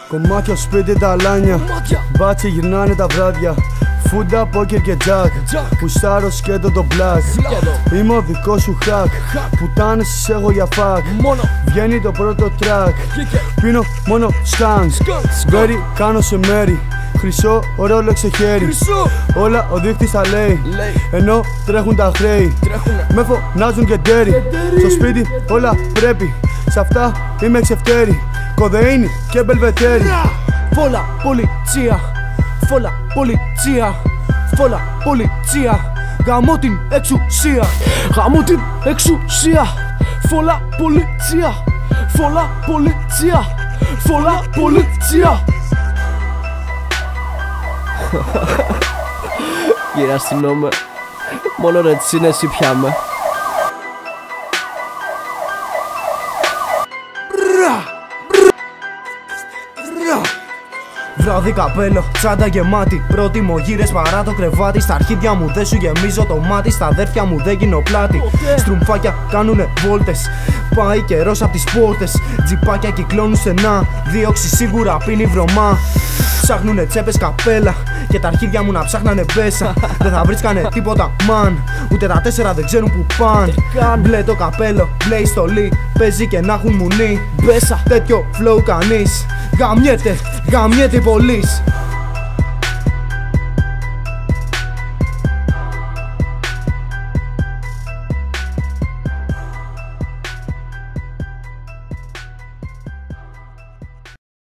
Κομμάτια σπίτι τα αλάνια, μπάτσι γυρνάνε τα βράδια. Φούντα, πόκερ και τζακ, πουστάρω σκέτο το μπλακ. Είμαι ο δικός σου χακ, πουτάνες τις έχω για φακ. Βγαίνει το πρώτο τρακ, πίνω μόνο σκάνς. Βέρι, κάνω σε μέρη, χρυσό, ωραίο λέξε χέρι. Όλα ο δείχτης τα λέει, ενώ τρέχουν τα χρέη. Με φωνάζουν και τέρι, στο σπίτι όλα πρέπει. Σ' αυτά είμαι ξεφτέρι, κοδεΐνη και μπελβετέρι. Φόλα πολιτσία, φόλα πολιτσία, φόλα πολιτσία. Γαμώ την εξουσία, γαμώ την εξουσία. Φόλα πολιτσία, φόλα πολιτσία, φόλα πολιτσία. Γυραστηνόμαι, μόνο ρε τσίνες πιάμε. Βράδυ καπέλο, τσάντα γεμάτη. Πρότιμο γύρες παρά το κρεβάτι. Στα αρχίδια μου δεν σου γεμίζω το μάτι. Στα αδέρφια μου δεν γίνω πλάτη. Στρουμφάκια κάνουνε βόλτες. Πάει καιρός απ' τις πόρτες. Τζιπάκια κυκλώνουν στενά. Δίωξη σίγουρα πίνει βρωμά. Ψάχνουνε τσέπες καπέλα και τα αρχίδια μου να ψάχνανε μπέσα. Δεν θα βρίσκανε τίποτα μαν, ούτε τα 4 δεν ξέρουν που παν. Μπλε το καπέλο, μπλε η στολή. Παίζει και να έχουν μουνί. Μπέσα τέτοιο flow κανείς. Γαμιέται, γαμιέται η πολύς.